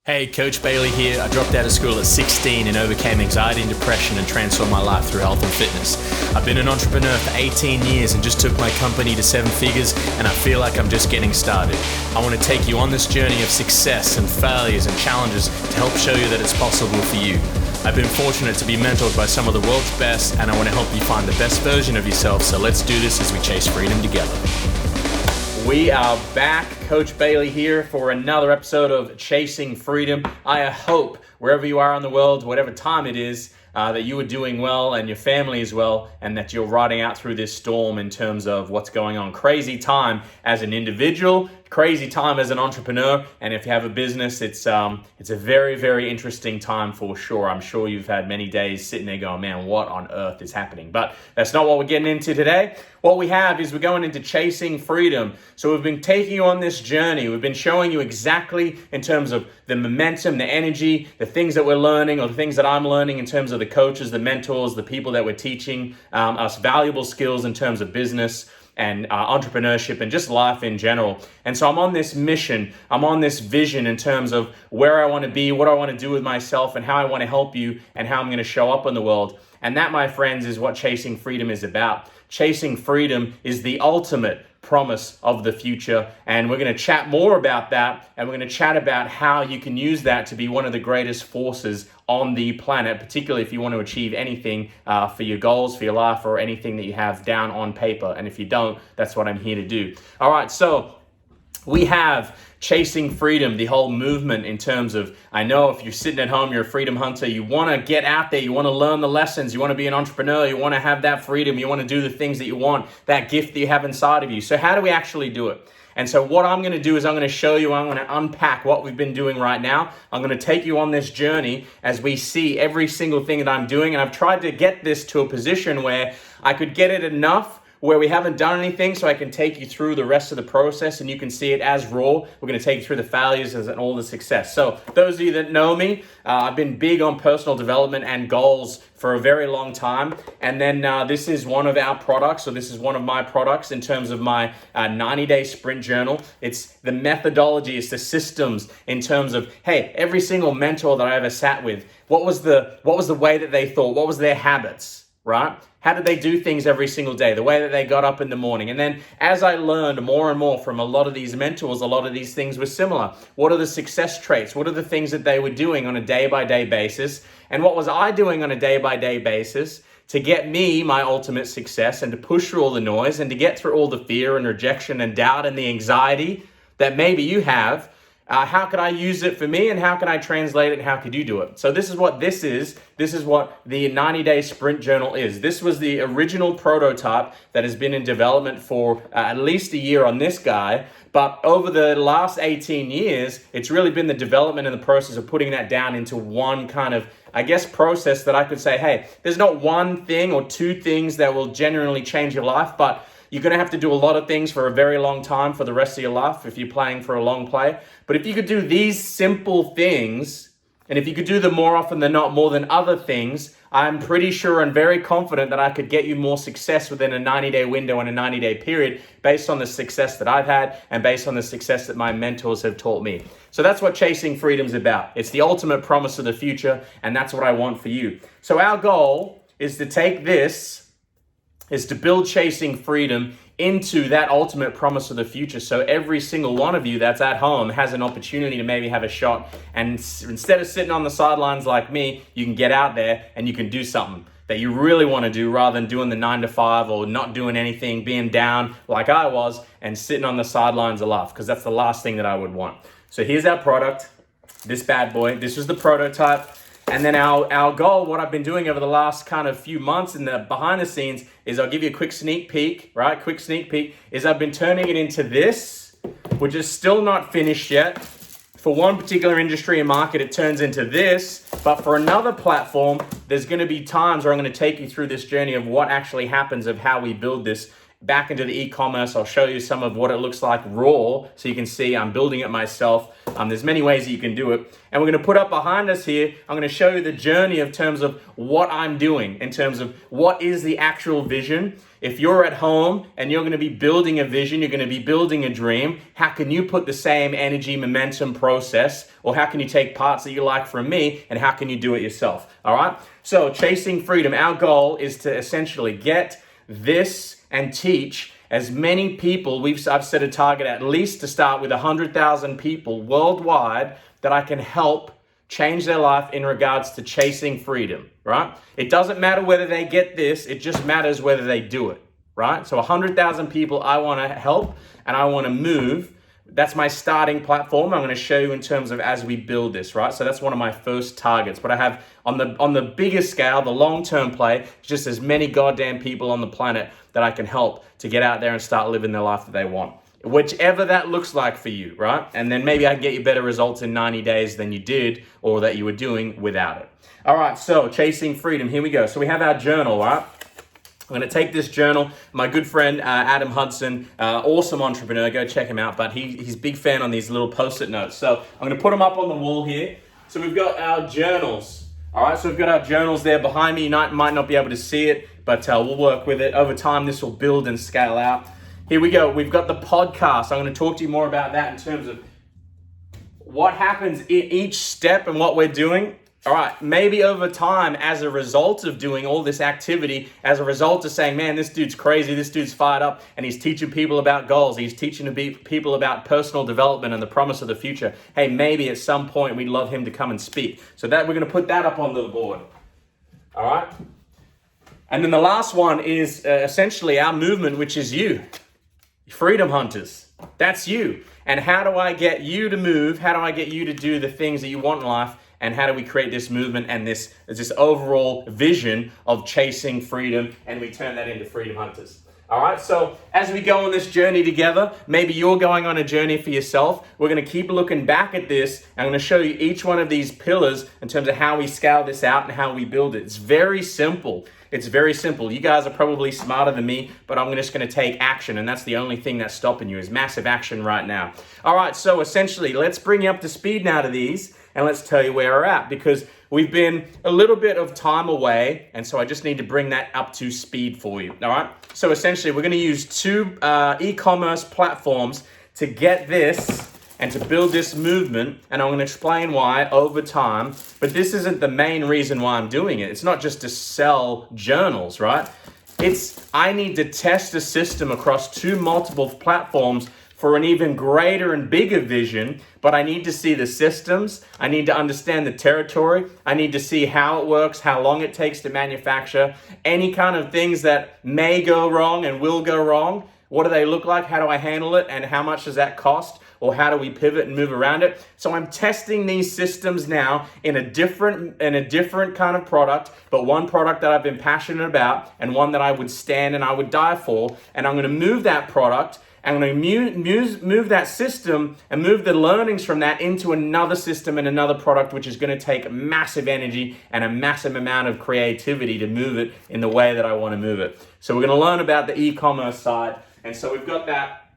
Hey, Coach Bailey here. I dropped out of school at 16 and overcame anxiety and depression and transformed my life through health and fitness. I've been an entrepreneur for 18 years and just took my company to 7 figures, and I feel like I'm just getting started. I want to take you on this journey of success and failures and challenges to help show you that it's possible for you. I've been fortunate to be mentored by some of the world's best, and I want to help you find the best version of yourself, so let's do this as we chase freedom together. We are back. Coach Bailey here for another episode of Chasing Freedom. I hope wherever you are in the world, whatever time it is, that you are doing well and your family as well, and that you're riding out through this storm in terms of what's going on. Crazy time as an individual, crazy time as an entrepreneur, and if you have a business, it's a very, very interesting time for sure. I'm sure you've had many days sitting there going, man, what on earth is happening? But that's not what we're getting into today. What we have is we're going into Chasing Freedom. So we've been taking you on this journey. We've been showing you exactly in terms of the momentum, the energy, the things that we're learning, or the things that I'm learning in terms of the coaches, the mentors, the people that we're teaching us valuable skills in terms of business and entrepreneurship and just life in general. And so I'm on this mission, I'm on this vision in terms of where I want to be, what I want to do with myself, and how I want to help you, and how I'm going to show up in the world. And that, my friends, is what Chasing Freedom is about. Chasing Freedom is the ultimate promise of the future, and we're going to chat more about that, and we're going to chat about how you can use that to be one of the greatest forces on the planet, particularly if you want to achieve anything for your goals, for your life, or anything that you have down on paper. And if you don't, that's what I'm here to do. All right, so we have Chasing Freedom, the whole movement in terms of, I know if you're sitting at home, you're a freedom hunter, you want to get out there, you want to learn the lessons, you want to be an entrepreneur, you want to have that freedom, you want to do the things that you want, that gift that you have inside of you. So how do we actually do it? And so what I'm going to do is I'm going to show you, I'm going to unpack what we've been doing right now. I'm going to take you on this journey as we see every single thing that I'm doing. And I've tried to get this to a position where I could get it enough where we haven't done anything, so I can take you through the rest of the process and you can see it as raw. We're going to take you through the failures and all the success. So those of you that know me, I've been big on personal development and goals for a very long time. And then this is one of our products, so this is one of my products in terms of my 90-day sprint journal. It's the methodology, it's the systems in terms of, hey, every single mentor that I ever sat with, what was the way that they thought? What was their habits, right? How did they do things every single day? The way that they got up in the morning. And then as I learned more and more from a lot of these mentors, a lot of these things were similar. What are the success traits? What are the things that they were doing on a day-by-day basis? And what was I doing on a day-by-day basis to get me my ultimate success and to push through all the noise and to get through all the fear and rejection and doubt and the anxiety that maybe you have? How could I use it for me, and how can I translate it, and how could you do it? So this is what this is. This is what the 90-day sprint journal is. This was the original prototype that has been in development for at least a year on this guy. But over the last 18 years, it's really been the development and the process of putting that down into one kind of, I guess, process that I could say, hey, there's not one thing or two things that will genuinely change your life, but you're going to have to do a lot of things for a very long time for the rest of your life if you're playing for a long play. But if you could do these simple things, and if you could do them more often than not, more than other things, I'm pretty sure and very confident that I could get you more success within a 90-day window and a 90-day period based on the success that I've had and based on the success that my mentors have taught me. So that's what Chasing Freedom's about. It's the ultimate promise of the future, and that's what I want for you. So our goal is to take this, is to build Chasing Freedom into that ultimate promise of the future. So every single one of you that's at home has an opportunity to maybe have a shot. And instead of sitting on the sidelines like me, you can get out there and you can do something that you really want to do rather than doing the 9 to 5 or not doing anything, being down like I was and sitting on the sidelines of life, because that's the last thing that I would want. So here's our product, this bad boy. This was the prototype. And then our goal, what I've been doing over the last kind of few months in the behind the scenes is I'll give you a quick sneak peek, right? Quick sneak peek is I've been turning it into this, which is still not finished yet. For one particular industry and market, it turns into this. But for another platform, there's going to be times where I'm going to take you through this journey of what actually happens, of how we build this back into the e-commerce. I'll show you some of what it looks like raw, so you can see I'm building it myself. There's many ways that you can do it. And we're gonna put up behind us here, I'm gonna show you the journey in terms of what I'm doing, in terms of what is the actual vision. If you're at home and you're gonna be building a vision, you're gonna be building a dream, how can you put the same energy, momentum, process, or how can you take parts that you like from me and how can you do it yourself, all right? So Chasing Freedom, our goal is to essentially get this and teach as many people. I've set a target at least to start with 100,000 people worldwide that I can help change their life in regards to chasing freedom, right? It doesn't matter whether they get this, it just matters whether they do it, right? So 100,000 people I want to help and I want to move. That's my starting platform. I'm going to show you in terms of as we build this, right? So that's one of my first targets. But I have on the biggest scale, the long-term play, just as many goddamn people on the planet that I can help to get out there and start living the life that they want. Whichever that looks like for you, right? And then maybe I can get you better results in 90 days than you did or that you were doing without it. All right, so Chasing Freedom, here we go. So we have our journal, right? I'm going to take this journal. My good friend, Adam Hudson, awesome entrepreneur. Go check him out. But he's a big fan on these little Post-it notes. So I'm going to put them up on the wall here. So we've got our journals. All right, so we've got our journals there behind me. You might not be able to see it, but we'll work with it. Over time, this will build and scale out. Here we go. We've got the podcast. I'm going to talk to you more about that in terms of what happens in each step and what we're doing. All right, maybe over time, as a result of doing all this activity, as a result of saying, man, this dude's crazy, this dude's fired up, and he's teaching people about goals, he's teaching people about personal development and the promise of the future. Hey, maybe at some point we'd love him to come and speak. So that we're going to put that up on the board. All right? And then the last one is essentially our movement, which is you. Freedom Hunters. That's you. And how do I get you to move? How do I get you to do the things that you want in life? And how do we create this movement and this overall vision of chasing freedom, and we turn that into Freedom Hunters? All right, so as we go on this journey together, maybe you're going on a journey for yourself. We're going to keep looking back at this. I'm going to show you each one of these pillars in terms of how we scale this out and how we build it. It's very simple. It's very simple. You guys are probably smarter than me, but I'm just going to take action, and that's the only thing that's stopping you is massive action right now. All right, so essentially, let's bring you up to speed now to these. And let's tell you where we're at, because we've been a little bit of time away, and so I just need to bring that up to speed for you, all right? So essentially, we're going to use two e-commerce platforms to get this and to build this movement, and I'm going to explain why over time, but this isn't the main reason why I'm doing it. It's not just to sell journals, right? I need to test a system across two multiple platforms for an even greater and bigger vision, but I need to see the systems, I need to understand the territory, I need to see how it works, how long it takes to manufacture, any kind of things that may go wrong and will go wrong. What do they look like? How do I handle it? And how much does that cost? Or how do we pivot and move around it? So I'm testing these systems now in a different kind of product, but one product that I've been passionate about and one that I would stand and I would die for. And I'm going to move that product. I'm going to move that system and move the learnings from that into another system and another product, which is going to take massive energy and a massive amount of creativity to move it in the way that I want to move it. So we're going to learn about the e-commerce side. And so we've got that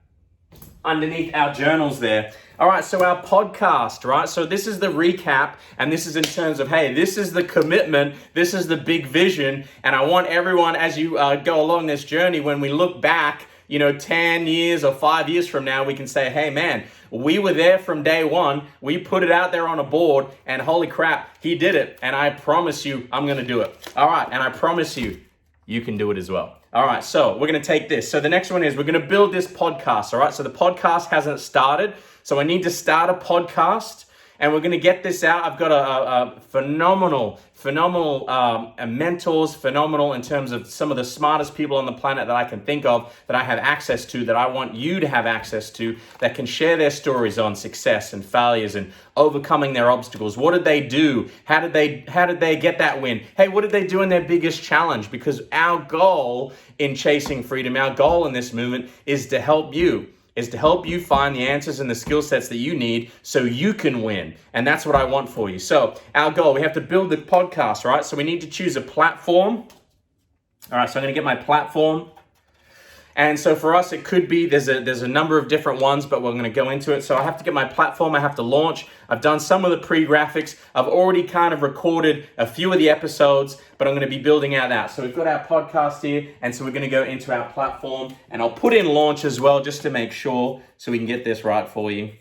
underneath our journals there. All right, so our podcast, right? So this is the recap, and this is in terms of, hey, this is the commitment, this is the big vision, and I want everyone, as you go along this journey, when we look back, 10 years or 5 years from now, we can say, hey, man, we were there from day one. We put it out there on a board, and holy crap, he did it. And I promise you, I'm going to do it. All right, and I promise you, you can do it as well. All right, so we're going to take this. So the next one is we're going to build this podcast, all right? So the podcast hasn't started, so I need to start a podcast, and we're going to get this out. I've got a phenomenal mentors, phenomenal in terms of some of the smartest people on the planet that I can think of, that I have access to, that I want you to have access to, that can share their stories on success and failures and overcoming their obstacles. What did they do? How did they get that win? Hey, what did they do in their biggest challenge? Because our goal in Chasing Freedom, our goal in this movement is to help you. Find the answers and the skill sets that you need so you can win. And that's what I want for you. So our goal, we have to build the podcast, right? So we need to choose a platform. All right, so I'm going to get my platform. And so for us, it could be, there's a number of different ones, but we're going to go into it. So I have to get my platform, I have to launch. I've done some of the pre-graphics. I've already kind of recorded a few of the episodes, but I'm going to be building out that. So we've got our podcast here, and so we're going to go into our platform, and I'll put in launch as well, just to make sure, so we can get this right for you.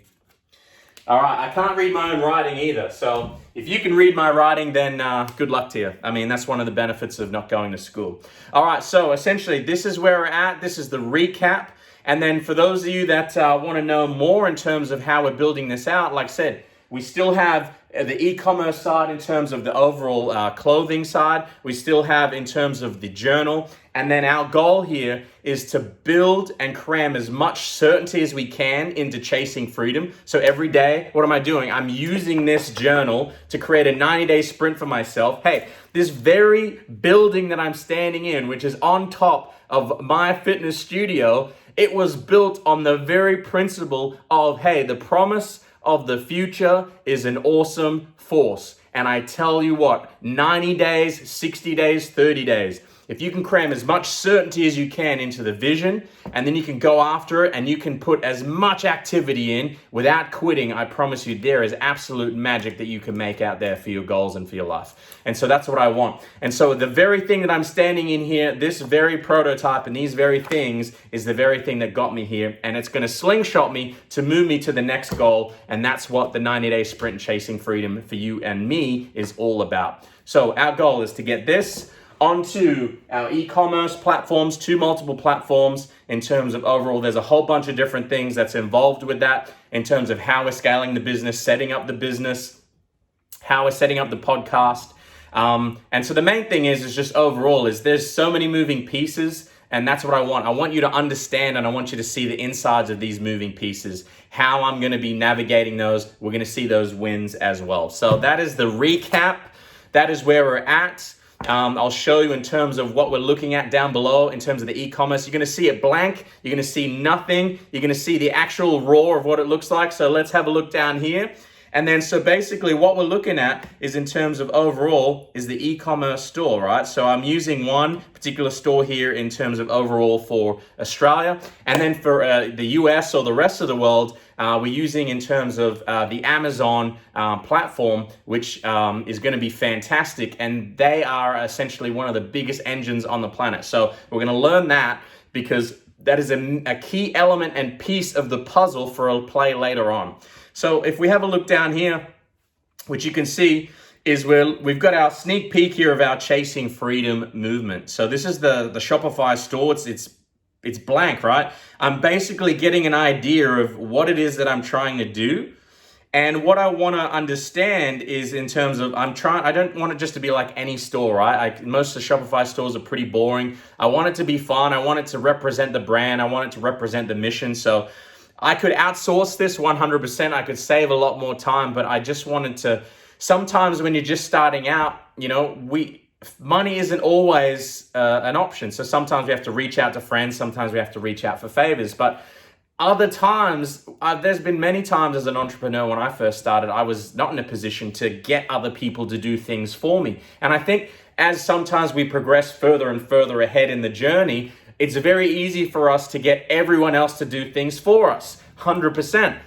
All right, I can't read my own writing either. So if you can read my writing, then good luck to you. I mean, that's one of the benefits of not going to school. All right, so essentially, this is where we're at. This is the recap. And then for those of you that want to know more in terms of how we're building this out, like I said, we still have the e-commerce side in terms of the overall clothing side. We still have in terms of the journal. And then our goal here is to build and cram as much certainty as we can into chasing freedom. So every day, what am I doing? I'm using this journal to create a 90-day sprint for myself. Hey, this very building that I'm standing in, which is on top of my fitness studio, it was built on the very principle of, hey, the promise of the future is an awesome force. And I tell you what, 90 days, 60 days, 30 days, if you can cram as much certainty as you can into the vision, and then you can go after it and you can put as much activity in without quitting, I promise you there is absolute magic that you can make out there for your goals and for your life. And so that's what I want. And so the very thing that I'm standing in here, this very prototype and these very things is the very thing that got me here. And it's going to slingshot me to move me to the next goal. And that's what the 90-day sprint chasing freedom for you and me is all about. So our goal is to get this onto our e-commerce platforms, to multiple platforms in terms of overall. There's a whole bunch of different things that's involved with that in terms of how we're scaling the business, setting up the business, how we're setting up the podcast. And so the main thing is just overall is there's so many moving pieces, and that's what I want. I want you to understand, and I want you to see the insides of these moving pieces, how I'm going to be navigating those. We're going to see those wins as well. So that is the recap. That is where we're at. I'll show you in terms of what we're looking at down below in terms of the e-commerce. You're going to see it blank. You're going to see nothing. You're going to see the actual raw of what it looks like. So let's have a look down here. And then so basically what we're looking at is in terms of overall is the e-commerce store, right? So I'm using one particular store here in terms of overall for Australia. And then for the US or the rest of the world, we're using in terms of the Amazon platform, which is going to be fantastic. And they are essentially one of the biggest engines on the planet. So we're going to learn that because that is a key element and piece of the puzzle for a play later on. So if we have a look down here, which you can see is we've got our sneak peek here of our Chasing Freedom movement. So this is the Shopify store. It's blank, right? I'm basically getting an idea of what it is that I'm trying to do. And what I want to understand is in terms of I don't want it just to be like any store, right? Most of the Shopify stores are pretty boring. I want it to be fun. I want it to represent the brand. I want it to represent the mission. So I could outsource this 100%. I could save a lot more time, but I just wanted to, sometimes when you're just starting out, money isn't always an option. So sometimes we have to reach out to friends. Sometimes we have to reach out for favors. But other times, there's been many times as an entrepreneur when I first started, I was not in a position to get other people to do things for me. And I think as sometimes we progress further and further ahead in the journey, it's very easy for us to get everyone else to do things for us, 100%.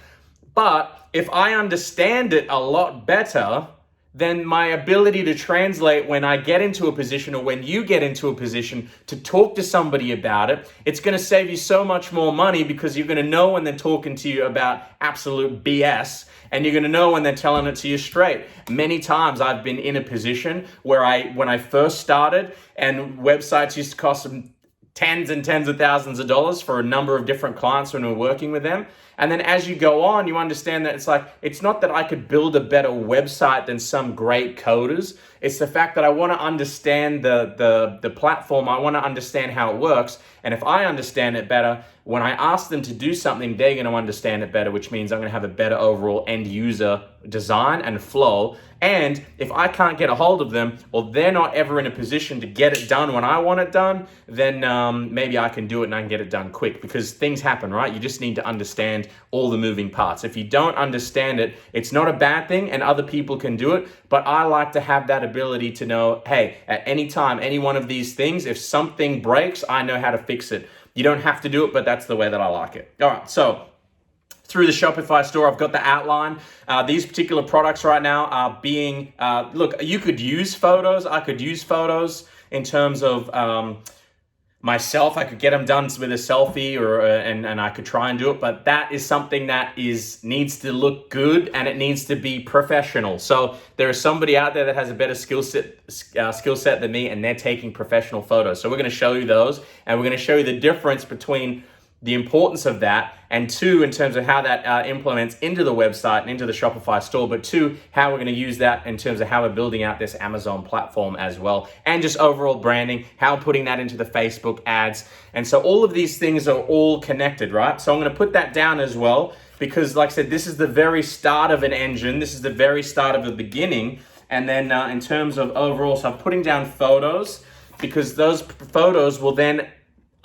But if I understand it a lot better, then my ability to translate when I get into a position or when you get into a position to talk to somebody about it, it's going to save you so much more money because you're going to know when they're talking to you about absolute BS and you're going to know when they're telling it to you straight. Many times I've been in a position where when I first started and websites used to cost them tens and tens of thousands of dollars for a number of different clients when we're working with them. And then as you go on, you understand that it's not that I could build a better website than some great coders. It's the fact that I want to understand the platform. I want to understand how it works. And if I understand it better, when I ask them to do something, they're going to understand it better, which means I'm going to have a better overall end user design and flow. And if I can't get a hold of them or they're not ever in a position to get it done when I want it done, then maybe I can do it and I can get it done quick because things happen, right? You just need to understand all the moving parts. If you don't understand it, it's not a bad thing and other people can do it. But I like to have that ability to know, hey, at any time, any one of these things, if something breaks, I know how to fix it. You don't have to do it, but that's the way that I like it. All right, so through the Shopify store, I've got the outline. These particular products right now are being, look, you could use photos. I could use photos in terms of myself. I could get them done with a selfie and I could try and do it, but that is something that needs to look good and it needs to be professional. So there is somebody out there that has a better skill set than me, and they're taking professional photos. So we're going to show you those, and we're going to show you the difference between the importance of that, and two, in terms of how that implements into the website and into the Shopify store, but two, how we're going to use that in terms of how we're building out this Amazon platform as well, and just overall branding, how putting that into the Facebook ads. And so all of these things are all connected, right? So I'm going to put that down as well, because like I said, this is the very start of an engine. This is the very start of the beginning. And then in terms of overall, so I'm putting down photos, because those photos will then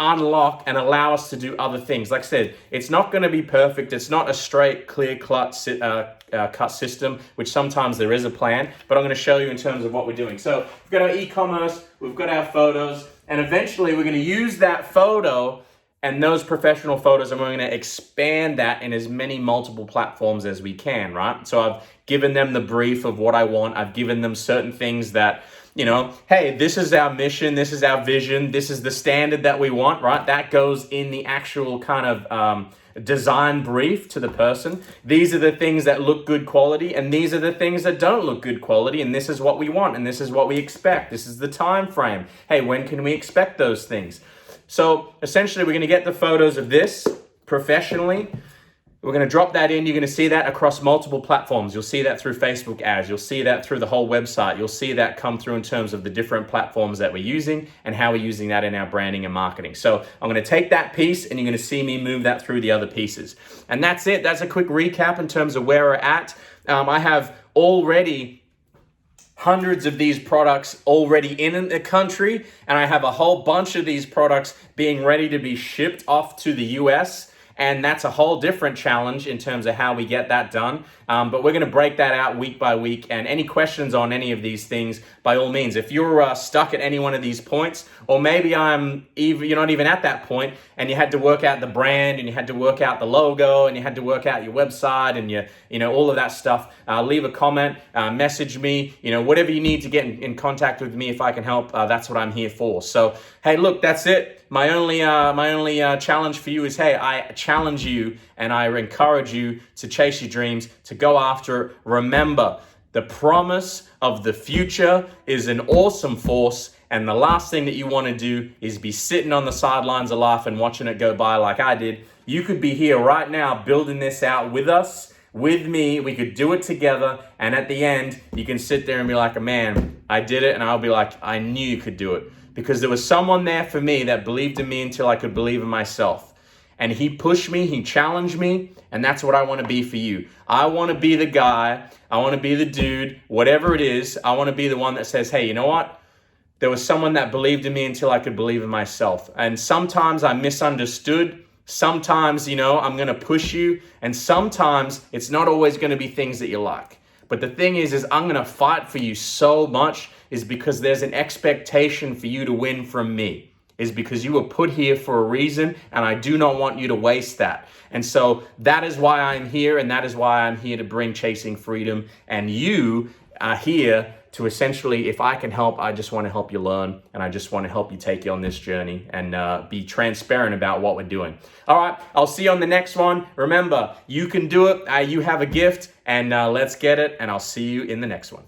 unlock and allow us to do other things. Like I said, it's not going to be perfect. It's not a straight, clear-cut system, which sometimes there is a plan, but I'm going to show you in terms of what we're doing. So we've got our e-commerce, we've got our photos, and eventually we're going to use that photo and those professional photos, and we're going to expand that in as many multiple platforms as we can, right? So I've given them the brief of what I want. I've given them certain things that, you know, hey, this is our mission, this is our vision, this is the standard that we want, right? That goes in the actual kind of design brief to the person. These are the things that look good quality, and these are the things that don't look good quality, and this is what we want, and this is what we expect. This is the time frame. Hey, when can we expect those things? So essentially, we're going to get the photos of this professionally. We're going to drop that in. You're going to see that across multiple platforms. You'll see that through Facebook ads. You'll see that through the whole website. You'll see that come through in terms of the different platforms that we're using and how we're using that in our branding and marketing. So I'm going to take that piece, and you're going to see me move that through the other pieces. And that's it. That's a quick recap in terms of where we're at. I have already hundreds of these products already in the country, and I have a whole bunch of these products being ready to be shipped off to the US. And that's a whole different challenge in terms of how we get that done. But we're going to break that out week by week. And any questions on any of these things, by all means, if you're stuck at any one of these points, or maybe you're not even at that point, and you had to work out the brand, and you had to work out the logo, and you had to work out your website, and you know all of that stuff, leave a comment, message me, whatever you need to get in contact with me if I can help. That's what I'm here for. So hey, look, that's it. My only challenge for you is, hey, I challenge you and I encourage you to chase your dreams, to go after it. Remember, the promise of the future is an awesome force, and the last thing that you want to do is be sitting on the sidelines of life and watching it go by like I did. You could be here right now building this out with us, with me. We could do it together, and at the end, you can sit there and be like, man, I did it, and I'll be like, I knew you could do it. Because there was someone there for me that believed in me until I could believe in myself. And he pushed me, he challenged me, and that's what I want to be for you. I want to be the guy, I want to be the dude, whatever it is, I want to be the one that says, hey, you know what? There was someone that believed in me until I could believe in myself. And sometimes I misunderstood. Sometimes, I'm going to push you. And sometimes it's not always going to be things that you like. But the thing is I'm going to fight for you so much is because there's an expectation for you to win from me. Is because you were put here for a reason, and I do not want you to waste that. And so that is why I'm here, and that is why I'm here to bring Chasing Freedom. And you are here to essentially, if I can help, I just want to help you learn, and I just want to help you take you on this journey and be transparent about what we're doing. All right, I'll see you on the next one. Remember, you can do it. You have a gift, and let's get it, and I'll see you in the next one.